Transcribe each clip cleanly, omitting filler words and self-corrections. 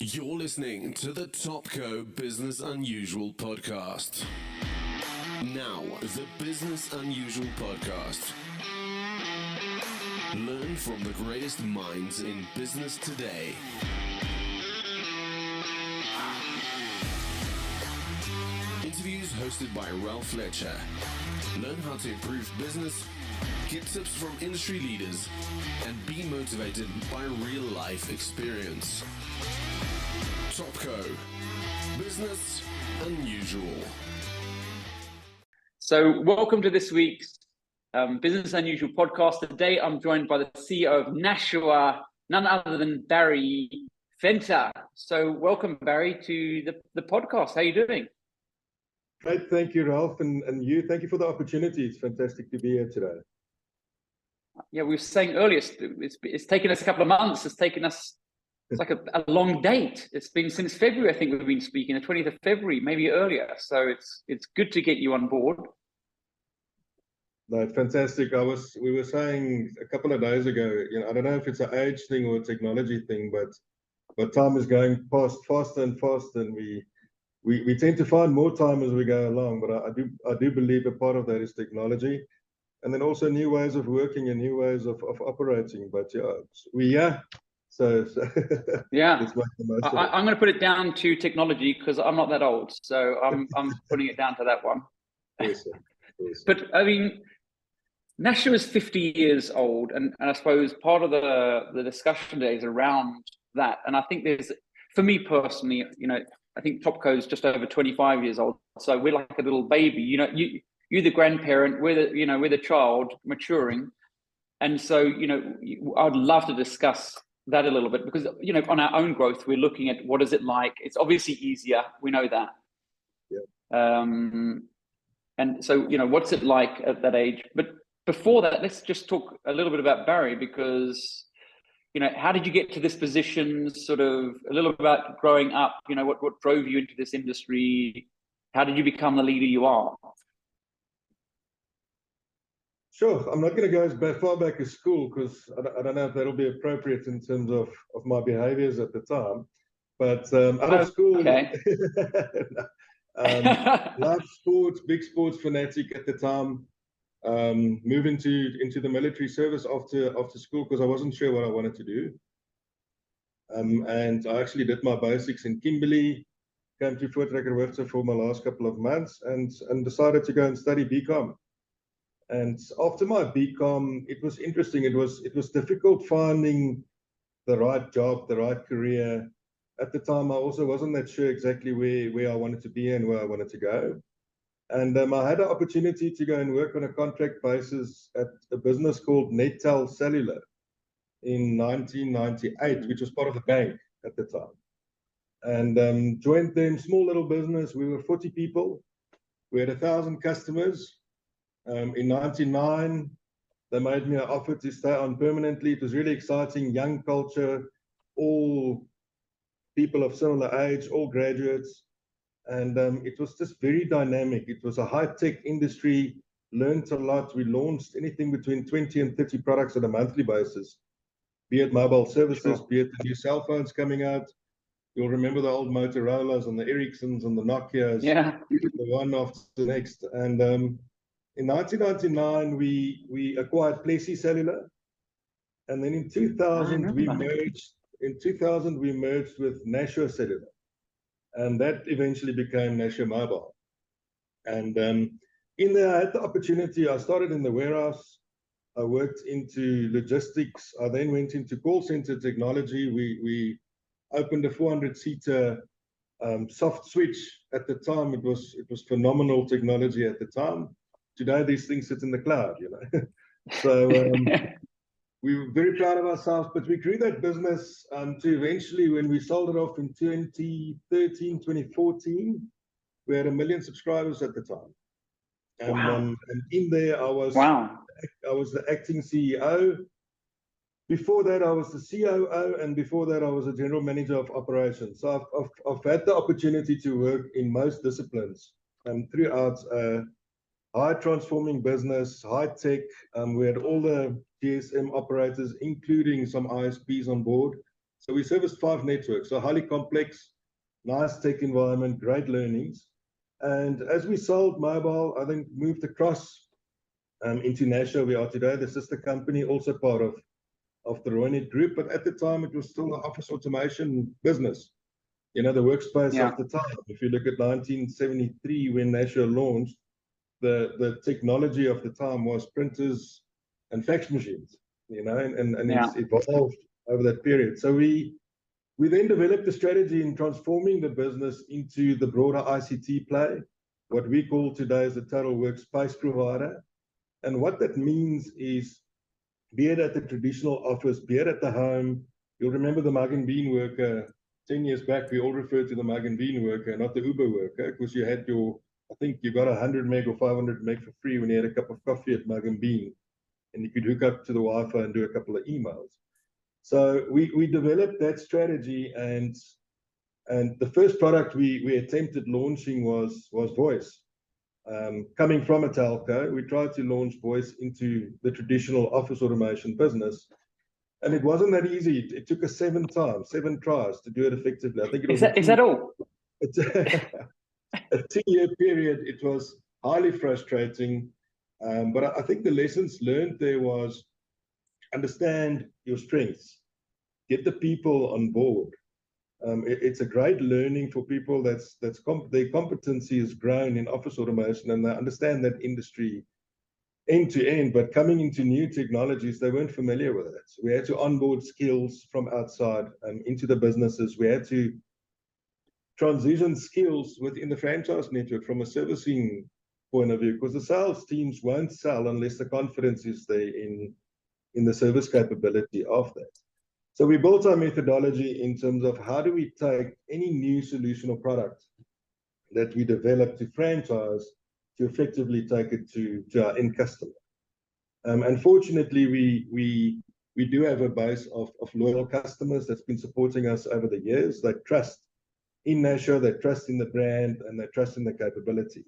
You're listening to the Topco Business Unusual podcast. Now, the Business Unusual podcast. Learn from the greatest minds in business today. Interviews hosted by Ralf Fletcher. Learn how to improve business, get tips from industry leaders, and be motivated by real-life experience. Topco, Business Unusual. So welcome to this week's Business Unusual podcast. Today I'm joined by the CEO of Nashua, none other than Barry Fletcher. So welcome, Barry, to the podcast. How are you doing? Great, thank you, Ralf, and you. Thank you for the opportunity. It's fantastic to be here today. Yeah, we were saying earlier, it's taken us a couple of months. It's like a long date. It's been since February, I think we've been speaking, the 20th of February, maybe earlier. So it's good to get you on board. No, it's fantastic. We were saying a couple of days ago, I don't know if it's an age thing or a technology thing, but time is going past faster and faster, and we tend to find more time as we go along. But I do believe a part of that is technology, and then also new ways of working and new ways of operating. But yeah, So yeah, let's make the most of it. I'm going to put it down to technology because I'm not that old, so I'm putting it down to that one. Yes, sir. But I mean, Nashua is 50 years old, and I suppose part of the discussion today is around that. And I think for me personally, I think Topco is just over 25 years old, so we're like a little baby. You're the grandparent, we're the child maturing, and so I'd love to discuss that a little bit because on our own growth we're looking at what is it like. It's obviously easier, we know that. Yeah. And so what's it like at that age? But before that, let's just talk a little bit about Barry, because how did you get to this position? Sort of a little bit about growing up. What drove you into this industry? How did you become the leader you are? Sure. I'm not going to go as far back as school because I don't know if that'll be appropriate in terms of my behaviors at the time. But out of school, okay. Loved sports, big sports fanatic at the time. Moved into the military service after school because I wasn't sure what I wanted to do. And I actually did my basics in Kimberley, came to Fletcher for my last couple of months, and decided to go and study BCom. And after my BCom, it was interesting. It was difficult finding the right job, the right career. At the time, I also wasn't that sure exactly where I wanted to be and where I wanted to go. And I had an opportunity to go and work on a contract basis at a business called Nettel Cellular in 1998, which was part of the bank at the time. And joined them, small little business. We were 40 people. We had 1,000 customers. In 99, they made me an offer to stay on permanently. It was really exciting, young culture, all people of similar age, all graduates. And it was just very dynamic. It was a high-tech industry, learned a lot. We launched anything between 20 and 30 products on a monthly basis, be it mobile services, be it the new cell phones coming out. You'll remember the old Motorola's and the Ericssons and the Nokias, the one after the next. And in 1999, we acquired Plessy Cellular, and then in 2000 we merged. In 2000 we merged with Nashua Cellular, and that eventually became Nashua Mobile. And in there, I had the opportunity. I started in the warehouse. I worked into logistics. I then went into call center technology. We opened a 400-seater soft switch. At the time, it was phenomenal technology at the time. Today, these things sit in the cloud, So we were very proud of ourselves, but we grew that business to eventually, when we sold it off in 2013, 2014, we had 1 million subscribers at the time. And in there, I was the acting CEO. Before that, I was the COO, and before that, I was a general manager of operations. So I've had the opportunity to work in most disciplines throughout high transforming business, high tech. We had all the GSM operators, including some ISPs on board. So we serviced 5 networks, so highly complex, nice tech environment, great learnings. And as we sold mobile, I think moved across into Nashua, we are today, the sister company, also part of the Roynet Group. But at the time, it was still an office automation business, the workspace of the time. If you look at 1973, when Nashua launched, the technology of the time was printers and fax machines, and it's evolved over that period. So we then developed a strategy in transforming the business into the broader ICT play, what we call today as the total workspace provider. And what that means is, be it at the traditional office, be it at the home, you'll remember the mug and bean worker. 10 years back, we all referred to the mug and bean worker, not the Uber worker, because you had I think you got 100 meg or 500 meg for free when you had a cup of coffee at Mug and Bean, and you could hook up to the Wi-Fi and do a couple of emails. So we developed that strategy, and the first product we attempted launching was voice. Coming from a telco, we tried to launch voice into the traditional office automation business, and it wasn't that easy. It took us 7 tries to do it effectively. I think it was is that all? It's a 2-year period. It was highly frustrating, but I think the lessons learned there was understand your strengths, get the people on board. It's a great learning for people their competency has grown in office automation, and they understand that industry end to end, but coming into new technologies, they weren't familiar with it. So we had to onboard skills from outside into the businesses. We had to transition skills within the franchise network from a servicing point of view, because the sales teams won't sell unless the confidence is there in the service capability of that. So we built our methodology in terms of how do we take any new solution or product that we develop to franchise to effectively take it to our end customer. Unfortunately, we do have a base of loyal customers that's been supporting us over the years. They trust in Nashua, they trust in the brand, and they trust in the capability.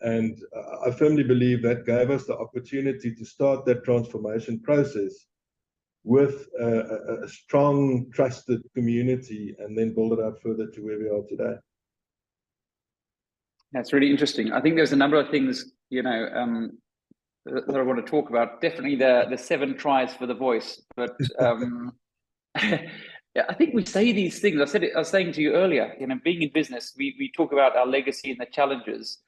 And I firmly believe that gave us the opportunity to start that transformation process with a strong, trusted community, and then build it out further to where we are today. That's really interesting. I think there's a number of things, that I want to talk about. Definitely the 7 tries for the voice, but yeah, I think we say these things. I was saying to you earlier, being in business, we talk about our legacy and the challenges,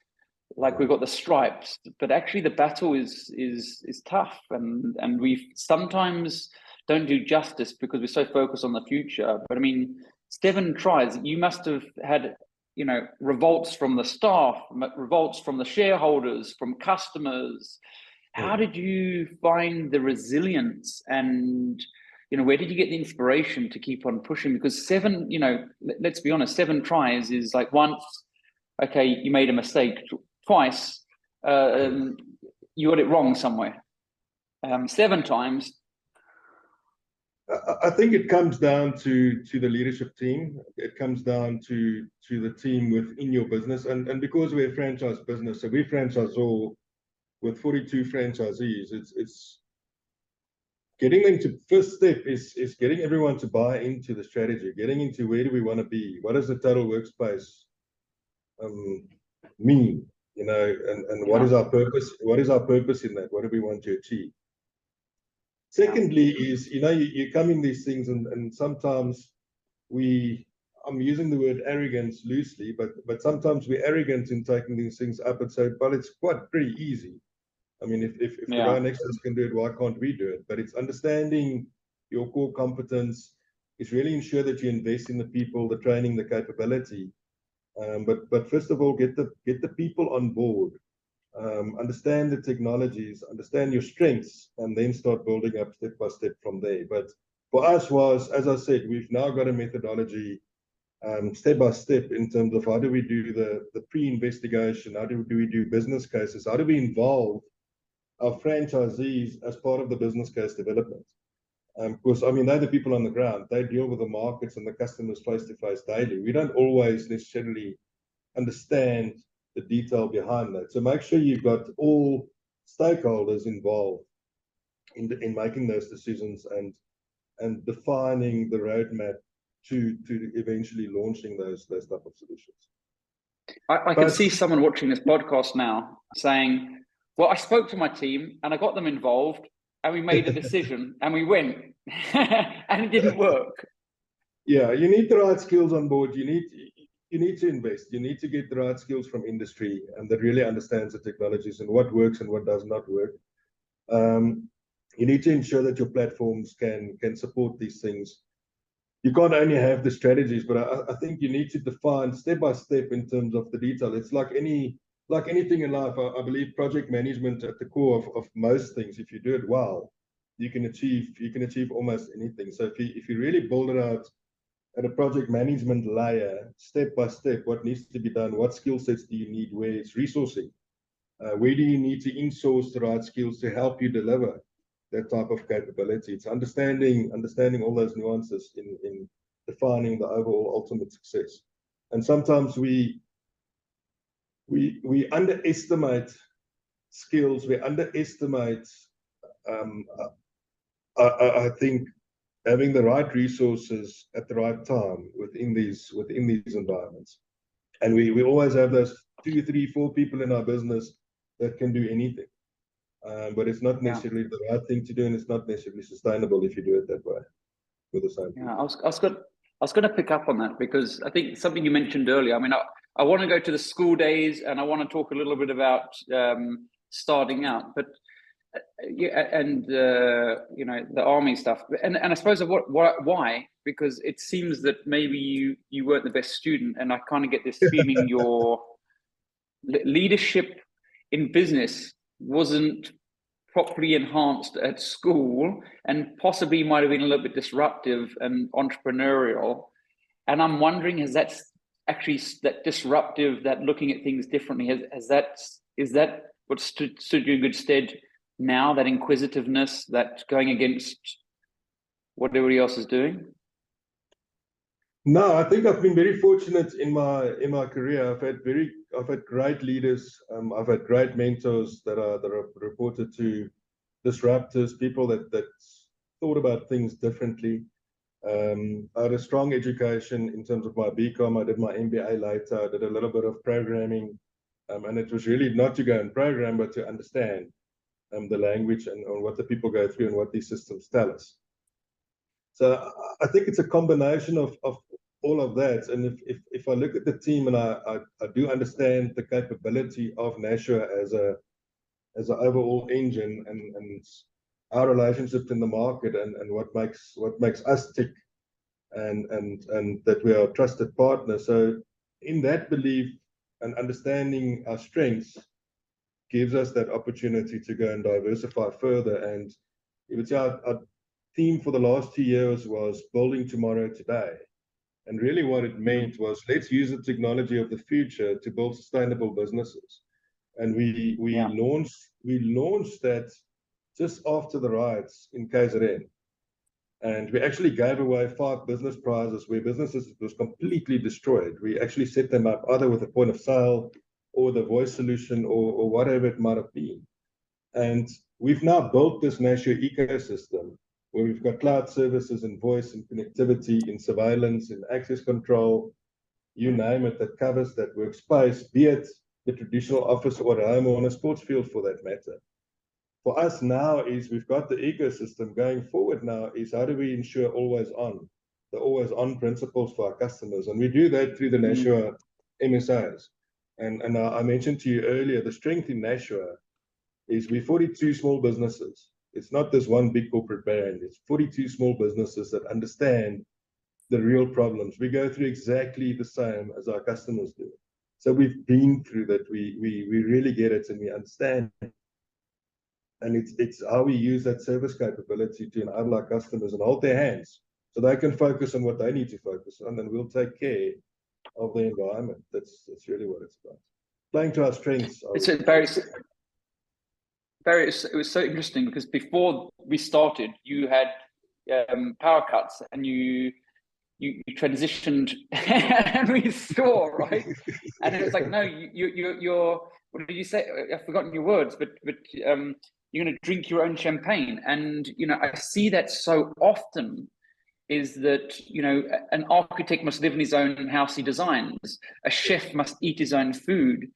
like we've got the stripes, but actually the battle is tough, and we sometimes don't do justice because we're so focused on the future. But I mean, 7 tries, you must have had, revolts from the staff, revolts from the shareholders, from customers. How did you find the resilience, and where did you get the inspiration to keep on pushing? Because 7, let's be honest, 7 tries is like once, okay, you made a mistake. Twice, you got it wrong somewhere. 7 times. I think it comes down to the leadership team. It comes down to the team within your business, and because we're a franchise business, so we franchise all with 42 franchisees. It's getting them to, first step is getting everyone to buy into the strategy, getting into where do we want to be, what does the total workspace mean, and what is our purpose? What is our purpose in that? What do we want to achieve? Secondly is, you come in these things, and sometimes I'm using the word arrogance loosely, but sometimes we're arrogant in taking these things up and say, well, it's quite pretty easy. I mean, if the guy next to us can do it, why can't we do it? But it's understanding your core competence. It's really ensure that you invest in the people, the training, the capability. But first of all, get the people on board. Understand the technologies, understand your strengths, and then start building up step by step from there. But for us was, as I said, we've now got a methodology, step by step, in terms of how do we do the pre-investigation, how do we do business cases, how do we involve our franchisees as part of the business case development. Because, I mean, they're the people on the ground. They deal with the markets and the customers face-to-face daily. We don't always necessarily understand the detail behind that. So make sure you've got all stakeholders involved in making those decisions, and and defining the roadmap to eventually launching those type of solutions. I can see someone watching this podcast now saying, well, I spoke to my team and I got them involved and we made a decision and we went and it didn't work. Yeah, you need the right skills on board. You need to invest. You need to get the right skills from industry and that really understands the technologies and what works and what does not work. You need to ensure that your platforms can support these things. You can't only have the strategies, but I think you need to define step by step in terms of the detail. It's like anything in life. I believe project management at the core of most things. If you do it well, you can achieve almost anything. So if you really build it out at a project management layer, step by step, what needs to be done, what skill sets do you need, where it's resourcing, where do you need to in-source the right skills to help you deliver that type of capability. It's understanding all those nuances in defining the overall ultimate success. And sometimes we underestimate skills. We underestimate. I think having the right resources at the right time within these environments, and we always have those 2, 3, 4 people in our business that can do anything. But it's not necessarily the right thing to do, and it's not necessarily sustainable if you do it that way with the same people. Yeah, I was going to pick up on that because I think something you mentioned earlier. I mean, I want to go to the school days, and I want to talk a little bit about starting out, but the army stuff, and I suppose why? Because it seems that maybe you weren't the best student, and I kind of get this feeling your leadership in business wasn't properly enhanced at school and possibly might have been a little bit disruptive and entrepreneurial. And I'm wondering, has that actually, that disruptive, that looking at things differently, is that what stood you in good stead now, that inquisitiveness, that going against what everybody else is doing? No, I think I've been very fortunate in my career. I've had great leaders. I've had great mentors that are reported to disruptors, people that thought about things differently. I had a strong education in terms of my BCom. I did my MBA later. I did a little bit of programming, and it was really not to go and program, but to understand the language and what the people go through and what these systems tell us. So I think it's a combination of all of that. And if I look at the team and I do understand the capability of Nashua as an overall engine and our relationships in the market and what makes us tick and that we are a trusted partner. So in that belief and understanding our strengths gives us that opportunity to go and diversify further. And you would say our theme for the last 2 years was building tomorrow today. And really what it meant was, let's use the technology of the future to build sustainable businesses. And we launched that just after the riots in KZN. And we actually gave away 5 business prizes where businesses was completely destroyed. We actually set them up either with a point of sale or the voice solution or whatever it might have been. And we've now built this Nashua ecosystem where we've got cloud services and voice and connectivity in surveillance and access control, you name it, that covers that workspace, be it the traditional office or a home or on a sports field for that matter. For us now is we've got the ecosystem. Going forward now is how do we ensure the always on principles for our customers. And we do that through the Nashua MSAs. And I mentioned to you earlier, the strength in Nashua is we're 42 small businesses. It's not this one big corporate brand. It's 42 small businesses that understand the real problems. We go through exactly the same as our customers do. So we've been through that. We really get it and we understand. And it's how we use that service capability to enable our customers and hold their hands so they can focus on what they need to focus on, and we'll take care of the environment. That's really what it's about. Playing to our strengths. It was so interesting because before we started, you had power cuts and you transitioned, and we saw, right? And it was like, no, you're what did you say? I've forgotten your words, but you're going to drink your own champagne. And, you know, I see that so often, is that, you know, an architect must live in his own house he designs, a chef must eat his own food.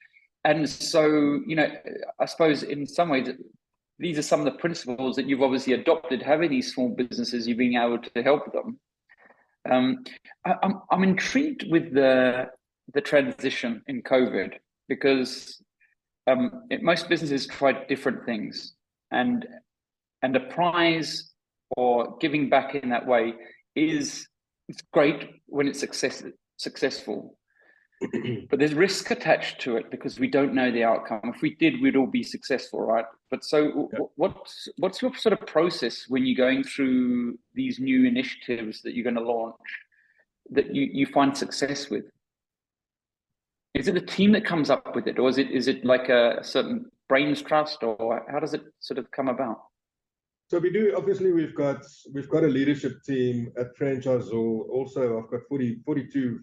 And so, you know, I suppose in some ways, these are some of the principles that you've obviously adopted, having these small businesses, you've been able to help them. I'm intrigued with the transition in COVID, because most businesses tried different things, and a prize or giving back in that way it's great when it's successful. But there's risk attached to it because we don't know the outcome. If we did, we'd all be successful, right? But so what's your sort of process when you're going through these new initiatives that you're going to launch that you find success with? Is it the team that comes up with it, or is it like a certain brains trust, or how does it sort of come about? So we do, obviously we've got a leadership team at franchisor. Also, I've got 42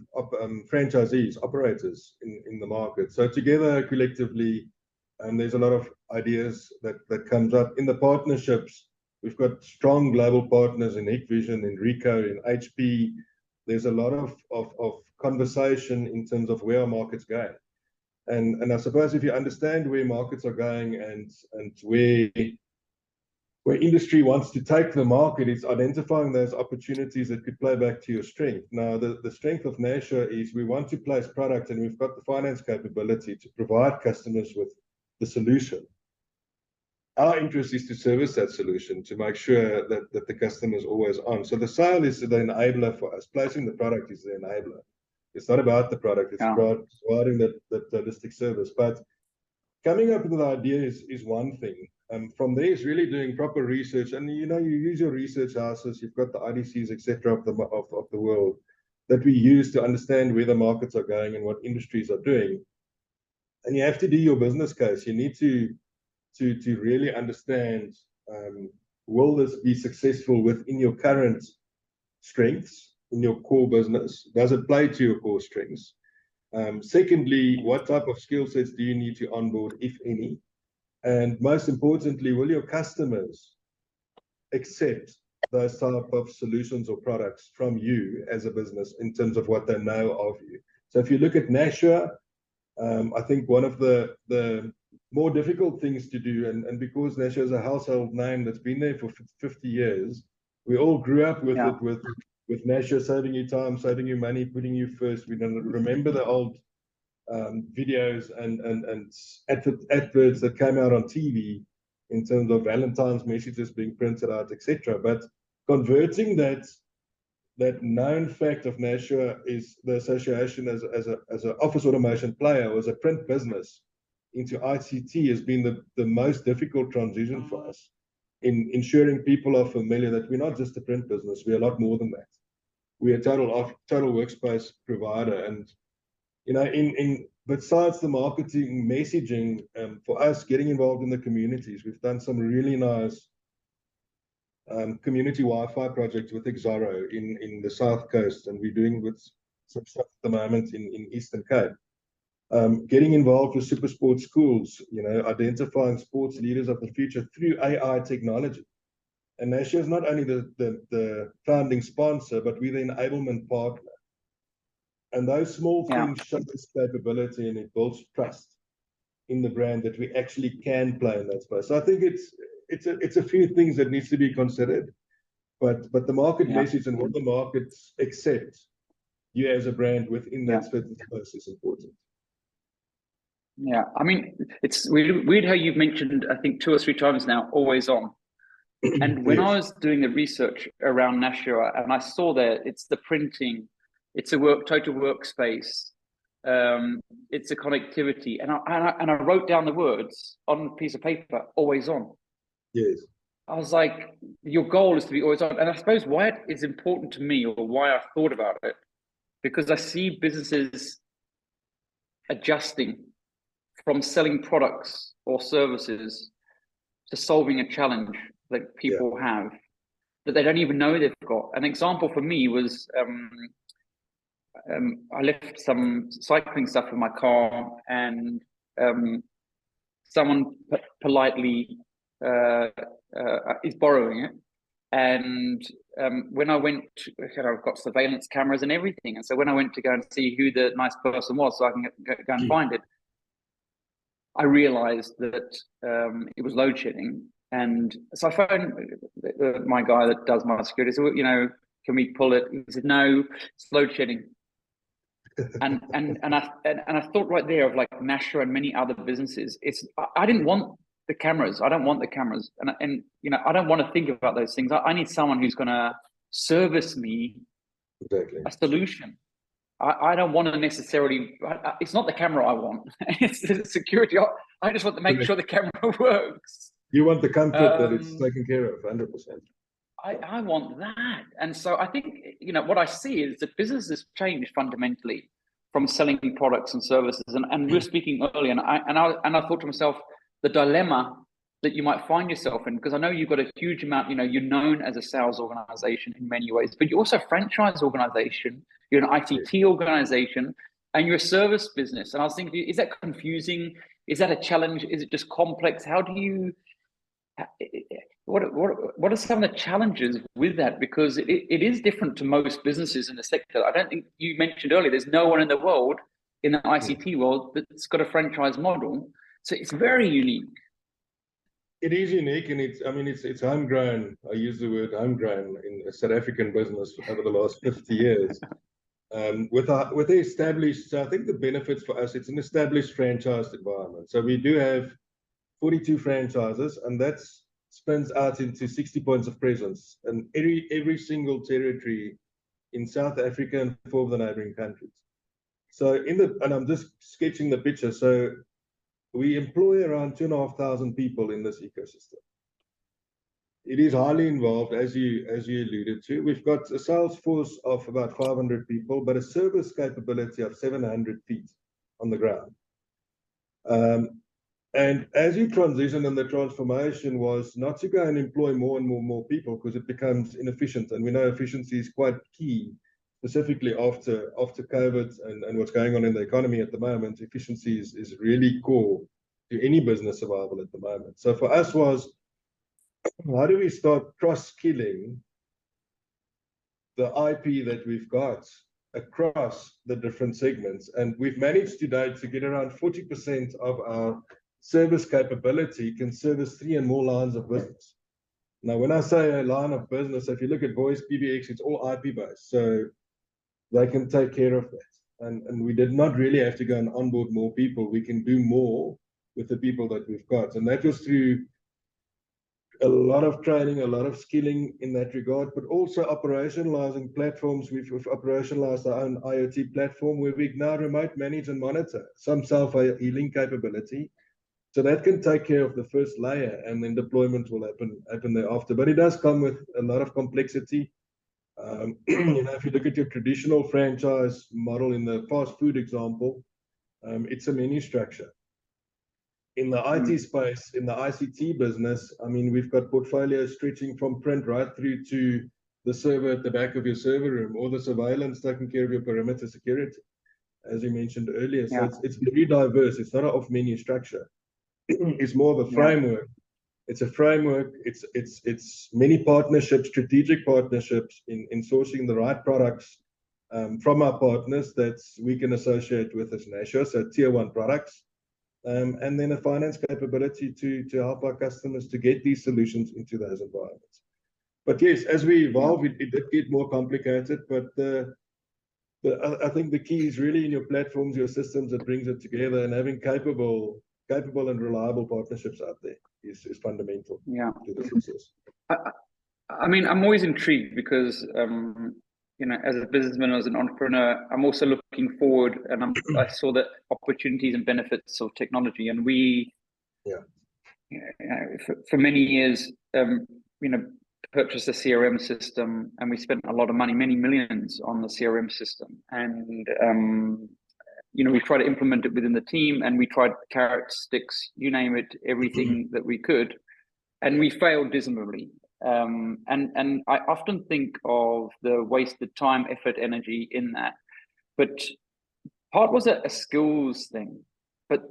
franchisees, operators in the market. So together, collectively, there's a lot of ideas that comes up. In the partnerships, we've got strong global partners in Hikvision, in Rico, in HP. There's a lot of conversation in terms of where our market's going. And I suppose if you understand where markets are going and where industry wants to take the market, it's identifying those opportunities that could play back to your strength. Now, the strength of Nashua is we want to place product, and we've got the finance capability to provide customers with the solution. Our interest is to service that solution, to make sure that the customer is always on. So the sale is the enabler for us. Placing the product is the enabler. It's not about the product, it's about providing that holistic service. But coming up with an idea is one thing. From there is really doing proper research, and you know, you use your research houses, you've got the IDCs, etc. of the world that we use to understand where the markets are going and what industries are doing. And you have to do your business case. You need to really understand, will this be successful within your current strengths, in your core business? Does it play to your core strengths? Secondly, what type of skill sets do you need to onboard, if any? And most importantly, will your customers accept those type of solutions or products from you as a business in terms of what they know of you? So if you look at Nashua, I think one of the more difficult things to do, and because Nashua is a household name that's been there for 50 years, we all grew up with it, with Nashua, saving you time, saving you money, putting you first. We don't remember the old videos and adverts that came out on TV in terms of Valentine's messages being printed out, etc. But converting that known fact of Nashua is the association as an office automation player or as a print business into ICT has been the most difficult transition for us in ensuring people are familiar that we're not just a print business, we're a lot more than that. We're a total workspace provider. And you know, besides the marketing messaging, for us getting involved in the communities, we've done some really nice community Wi-Fi projects with Exaro in the South Coast, and we're doing with some stuff at the moment in Eastern Cape. Getting involved with super sports schools, you know, identifying sports leaders of the future through AI technology. And Nashua is not only the founding sponsor, but we're the enablement partner. And those small things show this capability, and it builds trust in the brand that we actually can play in that space. So I think it's a few things that needs to be considered, but the market message and what the markets accept you as a brand within that certain space is important. Yeah, I mean, it's weird how you've mentioned, I think 2 or 3 times now, always on. And when I was doing the research around Nashua, and I saw that it's the printing, it's a total workspace, it's a connectivity, and I wrote down the words on a piece of paper, always on. Yes. I was like, your goal is to be always on. And I suppose why it is important to me, or why I thought about it, because I see businesses adjusting from selling products or services to solving a challenge that people have that they don't even know they've got. An example for me was I left some cycling stuff in my car, and someone politely is borrowing it. And when I went, I've got surveillance cameras and everything. And so when I went to go and see who the nice person was, so I can go and find it, I realized that it was load shedding. And so I phoned my guy that does my security. So, can we pull it? He said, no, it's load shedding. and I thought right there of like Nashua and many other businesses. I didn't want the cameras. I don't want the cameras, and I don't want to think about those things. I need someone who's going to service me a solution. I don't want to necessarily. It's not the camera I want. It's the security. I just want to make sure the camera works. You want the comfort that it's taken care of, 100%. I want that. And so I think, what I see is that business has changed fundamentally from selling products and services. And we were speaking earlier, and I thought to myself, the dilemma that you might find yourself in, because I know you've got a huge amount, you're known as a sales organization in many ways, but you're also a franchise organization, you're an ICT organization, and you're a service business. And I was thinking, is that confusing? Is that a challenge? Is it just complex? How do you... What are some of the challenges with that? Because it is different to most businesses in the sector. I don't think you mentioned earlier, there's no one in the world, in the ICT world, that's got a franchise model. So it's very unique. It is unique, and it's homegrown. I use the word homegrown in a South African business over the last 50 years. With the established, so I think the benefits for us, it's an established franchised environment. So we do have 42 franchises, and that spins out into 60 points of presence in every single territory in South Africa and 4 of the neighboring countries. So and I'm just sketching the picture. So we employ around 2,500 people in this ecosystem. It is highly involved, as you alluded to. We've got a sales force of about 500 people, but a service capability of 700 feet on the ground. And as you transition, and the transformation was not to go and employ more and more people, because it becomes inefficient. And we know efficiency is quite key, specifically after COVID and what's going on in the economy at the moment. Efficiency is really core to any business survival at the moment. So for us was, how do we start cross-skilling the IP that we've got across the different segments? And we've managed today to get around 40% of our service capability can service 3 and more lines of business. Now, when I say a line of business, if you look at voice, PBX, it's all IP based, so they can take care of that. And we did not really have to go and onboard more people. We can do more with the people that we've got, and that was through a lot of training, a lot of skilling in that regard, but also operationalizing platforms. We've operationalized our own IoT platform where we now remote manage and monitor some self-healing capability. So that can take care of the first layer, and then deployment will happen thereafter. But it does come with a lot of complexity. If you look at your traditional franchise model in the fast food example, it's a menu structure. In the IT space, in the ICT business, we've got portfolios stretching from print right through to the server at the back of your server room, or the surveillance taking care of your perimeter security, as you mentioned earlier. So it's very diverse. It's not an off-menu structure. It's more of a framework. It's a framework. It's many partnerships, strategic partnerships in sourcing the right products from our partners that we can associate with as Nashua, so tier 1 products. And then a finance capability to help our customers to get these solutions into those environments. But yes, as we evolve, it did get more complicated. But I think the key is really in your platforms, your systems that brings it together, and having capable and reliable partnerships out there is fundamental to the success. I'm always intrigued because as a businessman, as an entrepreneur, I'm also looking forward, and I saw the opportunities and benefits of technology. And we, for many years, purchased a CRM system, and we spent a lot of money, many millions, on the CRM system. And we tried to implement it within the team, and we tried carrots, sticks, you name it, everything that we could, and we failed dismally. And I often think of the wasted time, effort, energy in that. But part was a skills thing, but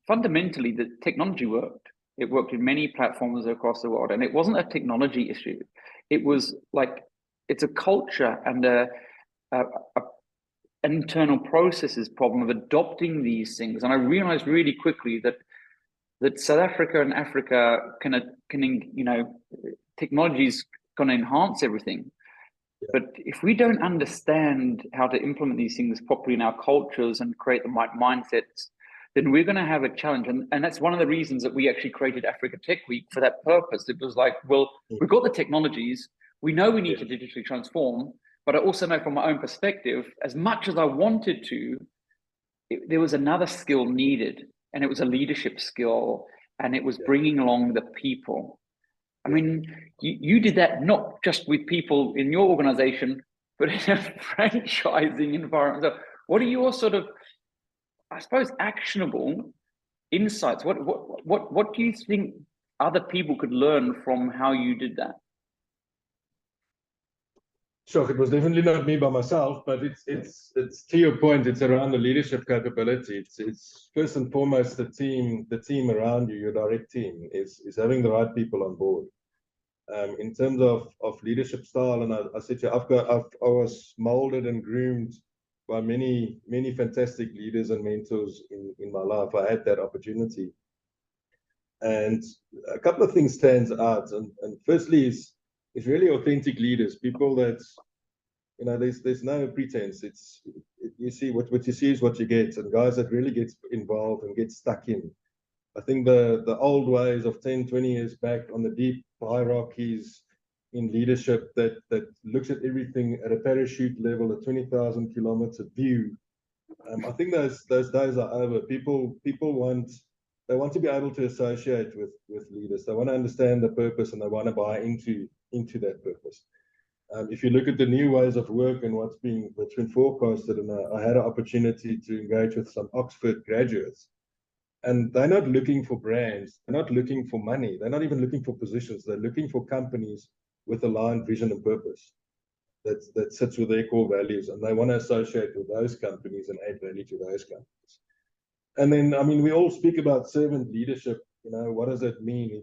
fundamentally the technology worked. It worked in many platforms across the world, and it wasn't a technology issue. It was like it's a culture and a internal processes problem of adopting these things. And I realized really quickly that South Africa and Africa can technology is going to enhance everything. But if we don't understand how to implement these things properly in our cultures and create the right mindsets, then we're going to have a challenge. And that's one of the reasons that we actually created Africa Tech Week for that purpose. It was like, well, we've got the technologies. We know we need to digitally transform. But I also know from my own perspective, as much as I wanted to, there was another skill needed. And it was a leadership skill. And it was bringing along the people. I mean, you did that not just with people in your organization, but in a franchising environment. So what are your sort of, I suppose, actionable insights? What do you think other people could learn from how you did that? Sure, it was definitely not me by myself, but it's to your point. It's around the leadership capability. It's first and foremost the team around you, your direct team, is having the right people on board. In terms of leadership style, and I said to you, I was molded and groomed by many fantastic leaders and mentors in my life. I had that opportunity, and a couple of things stands out. And firstly is really authentic leaders, people that, you know, there's no pretense. You see what you see is what you get, and guys that really get involved and get stuck in. I think the old ways of 10, 20 years back on the deep hierarchies in leadership that looks at everything at a parachute level, a 20,000 kilometer view. I think those days are over. People want to be able to associate with leaders. They want to understand the purpose, and they want to buy into that purpose. If you look at the new ways of work and what's been forecasted, and I had an opportunity to engage with some Oxford graduates, and they're not looking for brands, they're not looking for money, they're not even looking for positions, they're looking for companies with aligned vision and purpose that sits with their core values, and they want to associate with those companies and add value to those companies. And then, I mean, we all speak about servant leadership. You know, what does that mean?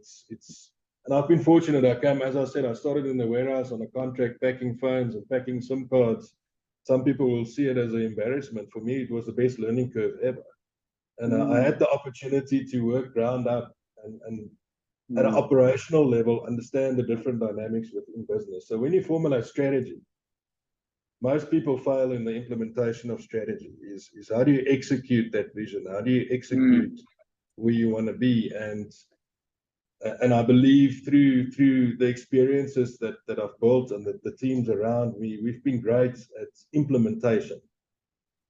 And I've been fortunate. As I said, I started in the warehouse on a contract, packing phones and packing SIM cards. Some people will see it as an embarrassment. For me, it was the best learning curve ever. And I had the opportunity to work ground up and at an operational level, understand the different dynamics within business. So when you formulate strategy, most people fail in the implementation of strategy. Is how do you execute that vision? How do you execute where you want to be? And I believe through the experiences that I've built and the teams around me, we've been great at implementation.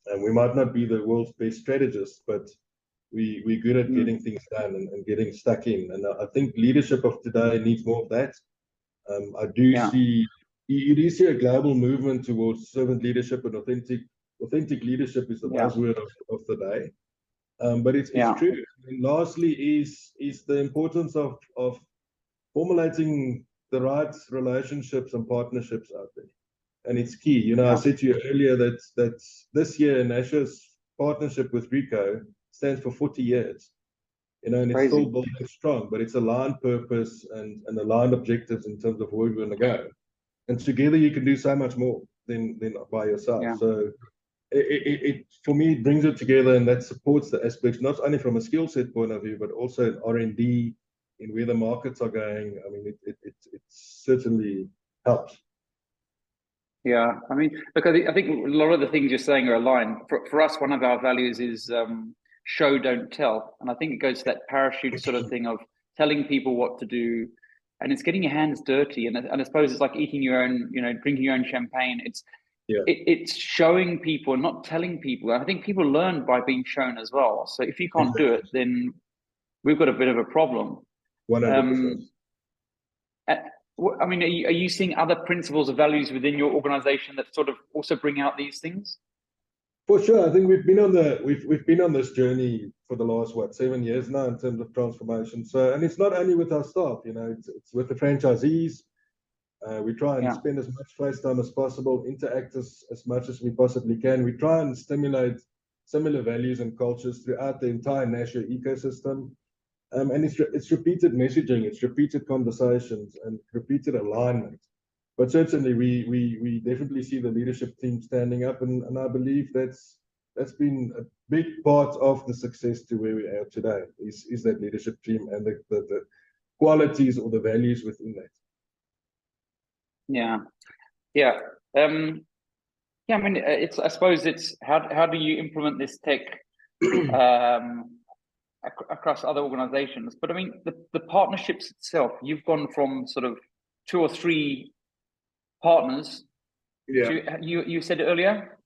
And we might not be the world's best strategists, but we're good at getting things done and getting stuck in. And I think leadership of today needs more of that. I do see, you do see a global movement towards servant leadership, and authentic leadership is the buzzword of the day. But it's true. And lastly is the importance of formulating the right relationships and partnerships out there. And it's key. You know, I said to you earlier that this year Nashua's partnership with Rico stands for 40 years. You know, and it's still building strong, but it's aligned purpose and aligned objectives in terms of where we're going to go. And together you can do so much more than by yourself. Yeah. So it for me, it brings it together, and that supports the aspects, not only from a skill set point of view, but also in R&D, in where the markets are going. I mean, it certainly helps. Yeah, I mean, look, I think a lot of the things you're saying are aligned. For us, one of our values is show, don't tell. And I think it goes to that parachute sort of thing of telling people what to do. And it's getting your hands dirty. And I suppose it's like eating your own, you know, drinking your own champagne. It's showing people and not telling people. And I think people learn by being shown as well. So if you can't do it, then we've got a bit of a problem. 100%. I mean, are you seeing other principles or values within your organization that sort of also bring out these things? For sure. I think we've been on this journey for the last 7 years now in terms of transformation. So, and it's not only with our staff, you know, it's with the franchisees. We try and spend as much face time as possible, interact as much as we possibly can. We try and stimulate similar values and cultures throughout the entire Nashua ecosystem. And it's repeated messaging, it's repeated conversations, and repeated alignment. But certainly, we definitely see the leadership team standing up, and I believe that's been a big part of the success to where we are today. Is that leadership team and the qualities or the values within that. Yeah, yeah, yeah. I mean, I suppose it's how do you implement this tech across other organizations? But I mean, the partnerships itself. You've gone from sort of 2 or 3 partners. Yeah. To, you said earlier.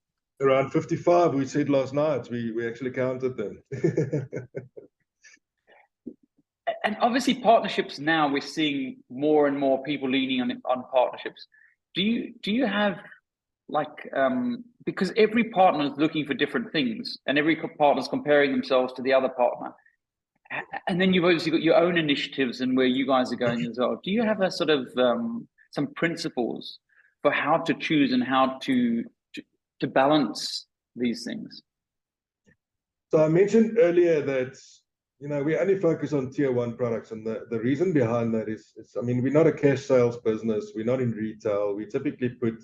Around 55, we said last night. We actually counted them. And obviously, partnerships now we're seeing more and more people leaning on partnerships. Do you have like because every partner is looking for different things, and every partner is comparing themselves to the other partner, and then you've obviously got your own initiatives and where you guys are going as well. Do you have a sort of some principles for how to choose and how to balance these things? So I mentioned earlier that we only focus on tier 1 products, and the reason behind that is I mean, we're not a cash sales business, we're not in retail. We typically put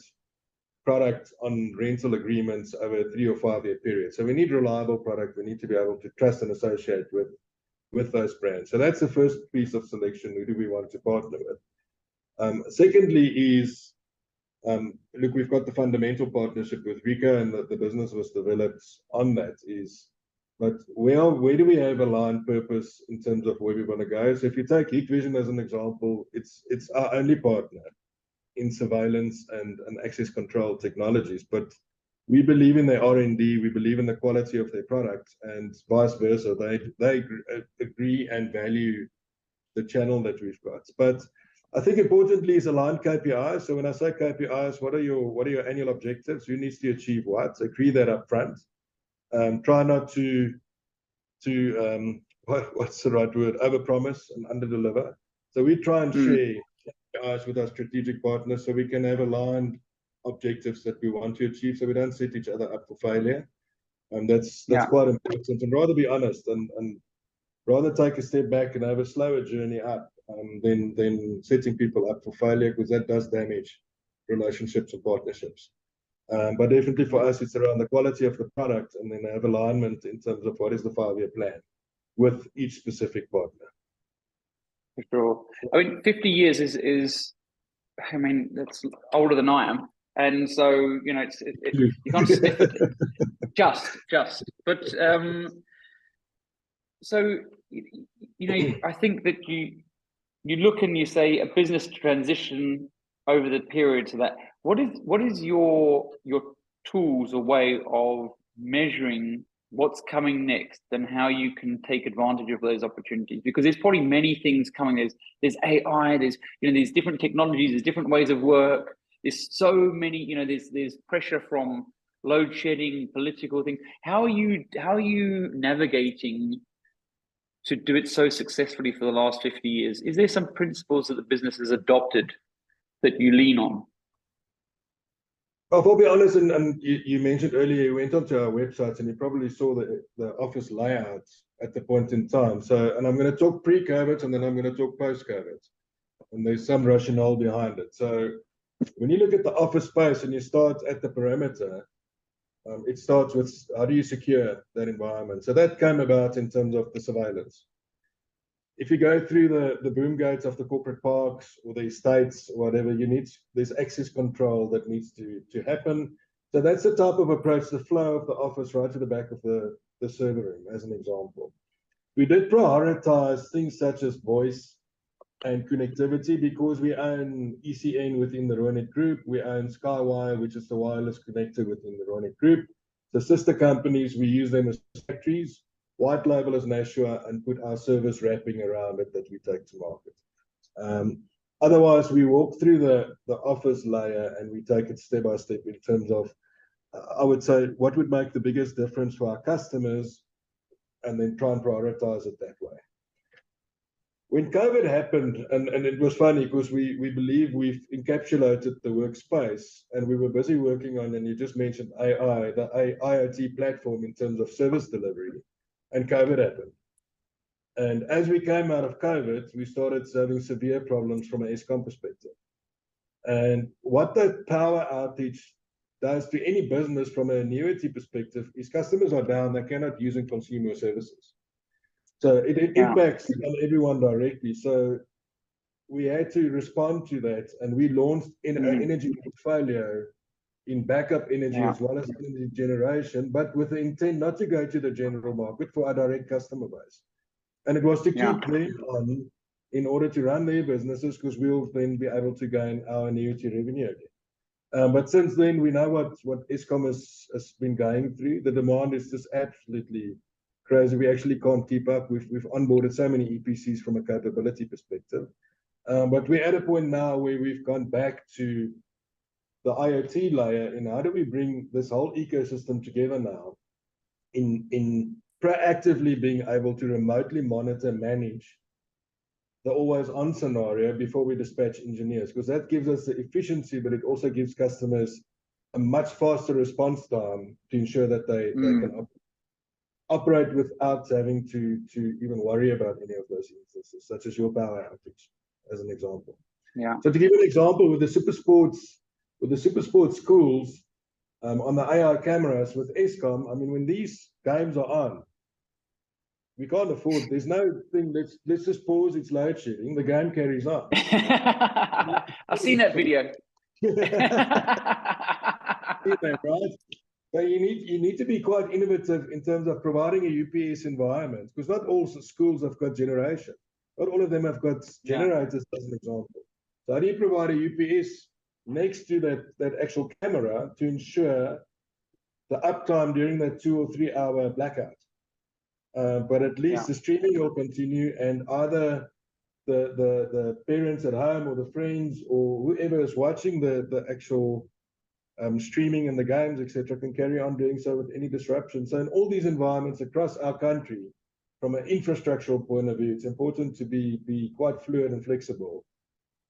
product on rental agreements over a 3 or 5 year period. So we need reliable product. We need to be able to trust and associate with those brands. So that's the first piece of selection. Who do we want to partner with? Secondly is look, we've got the fundamental partnership with Rica, and the business was developed on that. But where do we have aligned purpose in terms of where we want to go? So if you take Heat Vision as an example, it's our only partner in surveillance and access control technologies. But we believe in their R&D, we believe in the quality of their product, and vice versa. They agree and value the channel that we've got. But I think importantly is aligned KPIs. So when I say KPIs, what are your annual objectives? Who needs to achieve what? So agree that up front. Try not to what's the right word? Overpromise and underdeliver. So we try and share KPIs with our strategic partners so we can have aligned objectives that we want to achieve, so we don't set each other up for failure. And that's quite important. And rather be honest and rather take a step back and have a slower journey up than setting people up for failure, because that does damage relationships and partnerships. But definitely for us, it's around the quality of the product, and then have alignment in terms of what is the 5-year plan with each specific partner. For sure. I mean, 50 years is I mean, that's older than I am. And so, you can't sniff it. Just. But, so, I think that you look and you say a business transition over the period to that. What is your tools or way of measuring what's coming next and how you can take advantage of those opportunities? Because there's probably many things coming. There's AI, there's different technologies, there's different ways of work. There's so many, there's pressure from load shedding, political things. How are you navigating to do it so successfully for the last 50 years? Is there some principles that the business has adopted that you lean on? I'll be honest, and you mentioned earlier, you went onto our website and you probably saw the office layouts at the point in time. So, and I'm going to talk pre-COVID and then I'm going to talk post-COVID. And there's some rationale behind it. So when you look at the office space and you start at the perimeter, it starts with how do you secure that environment? So that came about in terms of the surveillance. If you go through the boom gates of the corporate parks or the estates, or whatever, there's access control that needs to happen. So that's the type of approach, the flow of the office right to the back of the server room, as an example. We did prioritize things such as voice and connectivity because we own ECN within the Ronet Group. We own Skywire, which is the wireless connector within the Ronet Group. The sister companies, we use them as factories, white label as Nashua, and put our service wrapping around it that we take to market. Otherwise, we walk through the office layer and we take it step by step in terms of, I would say, what would make the biggest difference for our customers, and then try and prioritize it that way. When COVID happened, and it was funny because we believe we've encapsulated the workspace, and we were busy working on, and you just mentioned AI, the IoT platform in terms of service delivery, and COVID happened. And as we came out of COVID, we started having severe problems from an Eskom perspective. And what that power outage does to any business from an annuity perspective is customers are down, they cannot use and consume your services. So it impacts on everyone directly. So we had to respond to that, and we launched in an energy portfolio in backup energy as well as energy generation, but with the intent not to go to the general market for our direct customer base. And it was to keep them on in order to run their businesses, because we'll then be able to gain our annuity revenue again. But since then, we know what Eskom has been going through. The demand is just absolutely crazy. We actually can't keep up. We've onboarded so many EPCs from a capability perspective. But we're at a point now where we've gone back to the IoT layer, and how do we bring this whole ecosystem together now in proactively being able to remotely monitor, manage the always on scenario before we dispatch engineers, because that gives us the efficiency, but it also gives customers a much faster response time to ensure that they can operate without having to even worry about any of those instances, such as your power outage, as an example. So to give you an example, with the super sports schools, on the AI cameras with Eskom, I mean, when these games are on, we can't afford, there's no thing, let's just pause, it's load shedding, the game carries on. I've seen that video. Right? So you need to be quite innovative in terms of providing a UPS environment, because not all schools have got generation. Not all of them have got generators, as an example. So how do you provide a UPS next to that actual camera to ensure the uptime during that 2 or 3 hour blackout? But at least the streaming will continue, and either the parents at home or the friends or whoever is watching the actual streaming and the games, etc., can carry on doing so with any disruption. So in all these environments across our country, from an infrastructural point of view, it's important to be quite fluid and flexible,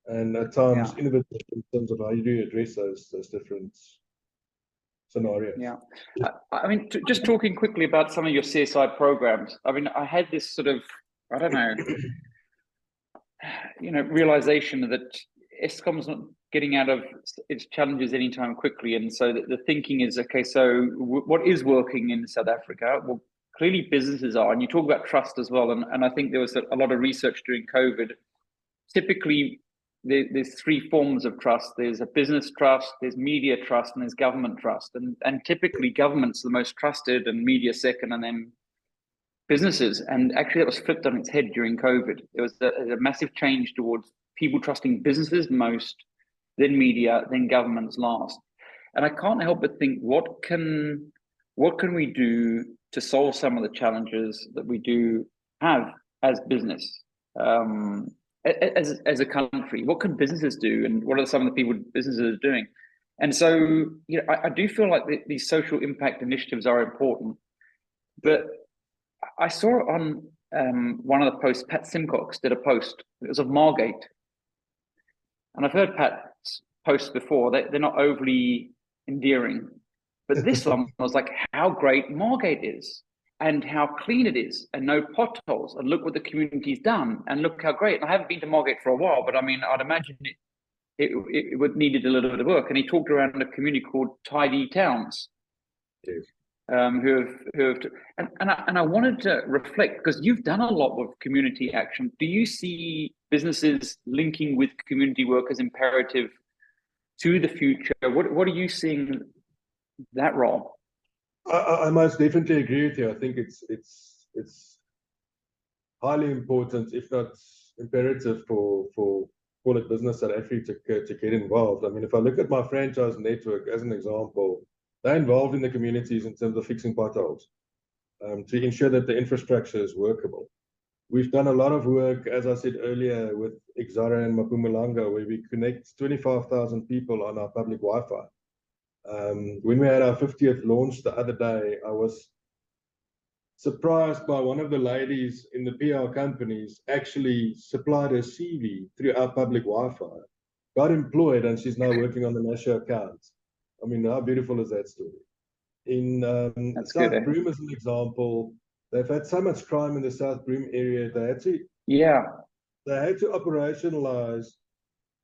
and at times innovative in terms of how you do address those different scenarios. I mean, just talking quickly about some of your CSI programs. I mean, I had this sort of, I don't know, realization that Eskom's not getting out of its challenges anytime quickly, and so the thinking is, okay, so what is working in South Africa? Well, clearly businesses are, and you talk about trust as well, and I think there was a lot of research during COVID. Typically, there's 3 forms of trust. There's a business trust, there's media trust, and there's government trust. And typically government's the most trusted, and media second, and then businesses. And actually that was flipped on its head during COVID. There was a massive change towards people trusting businesses most, then media, then governments last. And I can't help but think, what can we do to solve some of the challenges that we do have as business? As a country, what can businesses do, and what are some of the people businesses are doing? And so, I do feel like these social impact initiatives are important. But I saw on one of the posts, Pat Simcox did a post. It was of Margate, and I've heard Pat's posts before. They're not overly endearing, but this one was like how great Margate is, and how clean it is, and no potholes, and look what the community's done, and look how great. And I haven't been to Margate for a while, but I mean, I'd imagine it would needed a little bit of work. And he talked around a community called Tidy Towns, who have, and I wanted to reflect, because you've done a lot with community action. Do you see businesses linking with community work as imperative to the future? What are you seeing that role? I most definitely agree with you. I think it's highly important, if not imperative, for call it business South Africa to get involved. I mean, if I look at my franchise network as an example, they're involved in the communities in terms of fixing potholes, to ensure that the infrastructure is workable. We've done a lot of work, as I said earlier, with Exara and Mpumalanga, where we connect 25,000 people on our public Wi-Fi. When we had our 50th launch the other day, I was surprised by one of the ladies in the PR companies actually supplied her CV through our public Wi-Fi, got employed, and she's now working on the Nashua account. I mean, how beautiful is that story? In South Broom, as an example, They've had so much crime in the South Broom area. They had to operationalize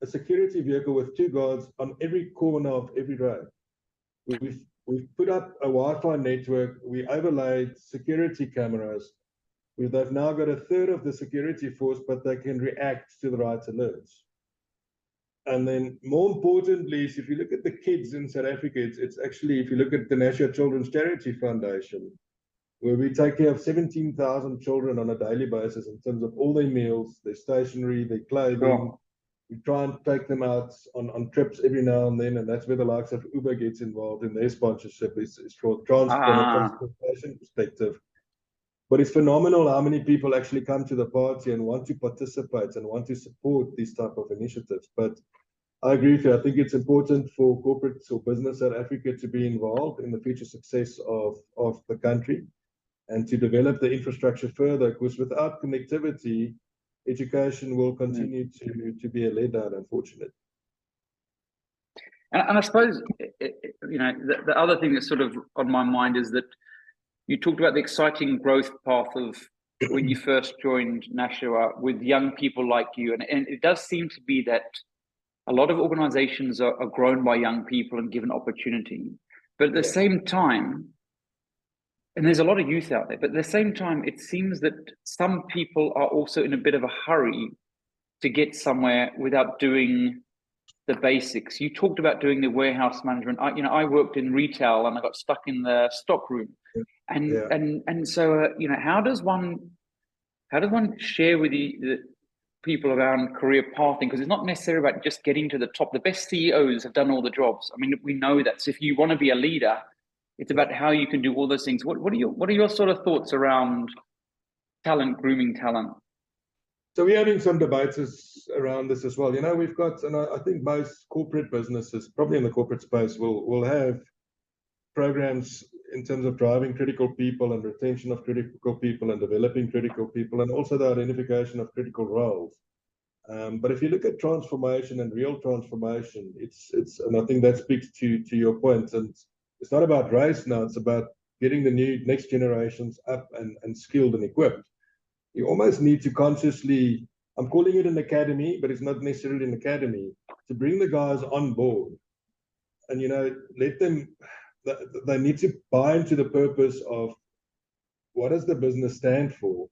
a security vehicle with 2 guards on every corner of every road. We've put up a Wi-Fi network. We overlaid security cameras. They've now got a third of the security force, but they can react to the right alerts. And then more importantly is if you look at the kids in South Africa, it's actually, if you look at the Nashua Children's Charity Foundation, where we take care of 17,000 children on a daily basis in terms of all their meals, their stationery, their clothing. Sure. We try and take them out on trips every now and then, and that's where the likes of Uber gets involved in their sponsorship, is for from a transportation perspective. But it's phenomenal how many people actually come to the party and want to participate and want to support these type of initiatives. But I agree with you. I think it's important for corporates or business South Africa to be involved in the future success of the country and to develop the infrastructure further, because without connectivity, education will continue to be a letdown, unfortunately. And I suppose, you know, the other thing that's sort of on my mind is that you talked about the exciting growth path of when you first joined Nashua with young people like you. And it does seem to be that a lot of organizations are grown by young people and given opportunity. But at the same time, and there's a lot of youth out there, but at the same time, it seems that some people are also in a bit of a hurry to get somewhere without doing the basics. You talked about doing the warehouse management. I worked in retail and I got stuck in the stock room. And so you know, how does one share with the people around career pathing? Because it's not necessarily about just getting to the top. The best CEOs have done all the jobs. I mean, we know that. So if you want to be a leader, it's about how you can do all those things. What are your sort of thoughts around grooming talent? So we're having some debates around this as well. You know, we've got, and I think most corporate businesses, probably in the corporate space, will have programs in terms of driving critical people and retention of critical people and developing critical people, and also the identification of critical roles. But if you look at transformation and real transformation, it's and I think that speaks to your point. And it's not about race now; it's about getting the next generations up and skilled and equipped. You almost need to consciously, I'm calling it an academy, but it's not necessarily an academy, to bring the guys on board and, you know, let them, they need to buy into the purpose of what does the business stand for?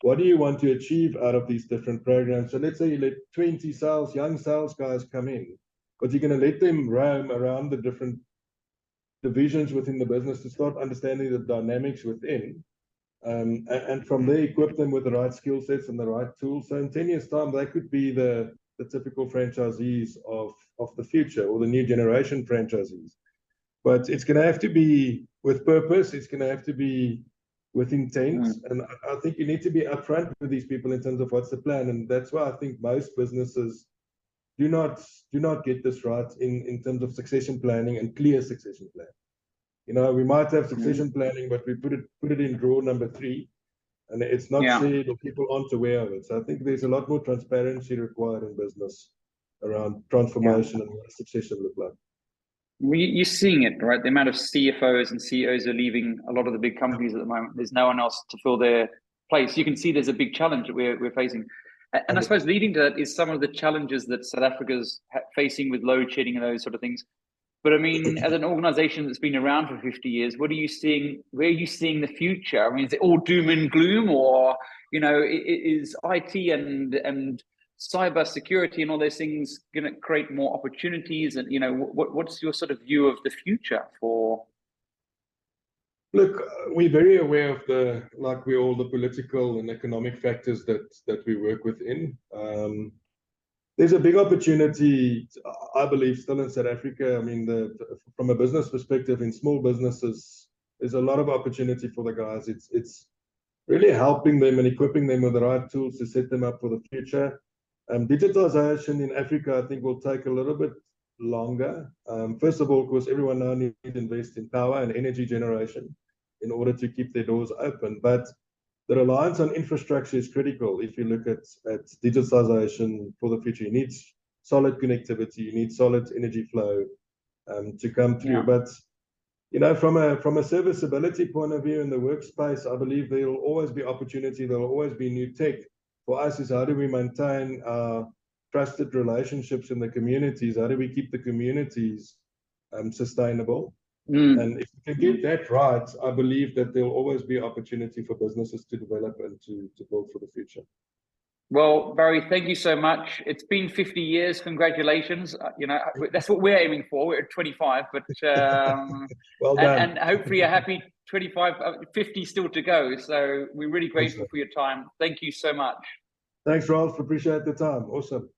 What do you want to achieve out of these different programs? So let's say you let 20 young sales guys come in, but you're going to let them roam around the different divisions within the business to start understanding the dynamics within. And from there, equip them with the right skill sets and the right tools. So in 10 years' time, they could be the typical franchisees of the future, or the new generation franchisees. But it's going to have to be with purpose. It's going to have to be with intent. And I think you need to be upfront with these people in terms of what's the plan. And that's why I think most businesses do not get this right in terms of succession planning and clear succession planning. You know, we might have succession planning, but we put it in drawer number 3, and it's not shared, or people aren't aware of it. So I think there's a lot more transparency required in business around transformation and what succession look like. Well, you're seeing it, right? The amount of CFOs and CEOs are leaving a lot of the big companies at the moment. There's no one else to fill their place. You can see there's a big challenge that we're facing. And I suppose leading to that is some of the challenges that South Africa's facing with load shedding and those sort of things. But I mean, as an organization that's been around for 50 years, what are you seeing? Where are you seeing the future? I mean, is it all doom and gloom, or, you know, is IT and cyber security and all those things going to create more opportunities? And, you know, what's your sort of view of the future for? Look, we're very aware of the political and economic factors that we work within. There's a big opportunity, I believe, still in South Africa. I mean, from a business perspective, in small businesses, there's a lot of opportunity for the guys. It's really helping them and equipping them with the right tools to set them up for the future. Digitalization in Africa, I think, will take a little bit longer. First of all, because everyone now needs to invest in power and energy generation in order to keep their doors open. But the reliance on infrastructure is critical. If you look at digitalization for the future, you need solid connectivity, you need solid energy flow to come through. But you know, from a serviceability point of view in the workspace, I believe there will always be opportunity. There will always be new tech. For us, is how do we maintain trusted relationships in the communities? How do we keep the communities sustainable? And if we can get that right, I believe that there will always be opportunity for businesses to develop and to build for the future. Well, Barry, thank you so much. It's been 50 years. Congratulations. You know, that's what we're aiming for. We're at 25, but well done. And hopefully a happy 25, 50 still to go. So we're really grateful for your time. Thank you so much. Thanks, Ralf. Appreciate the time. Awesome.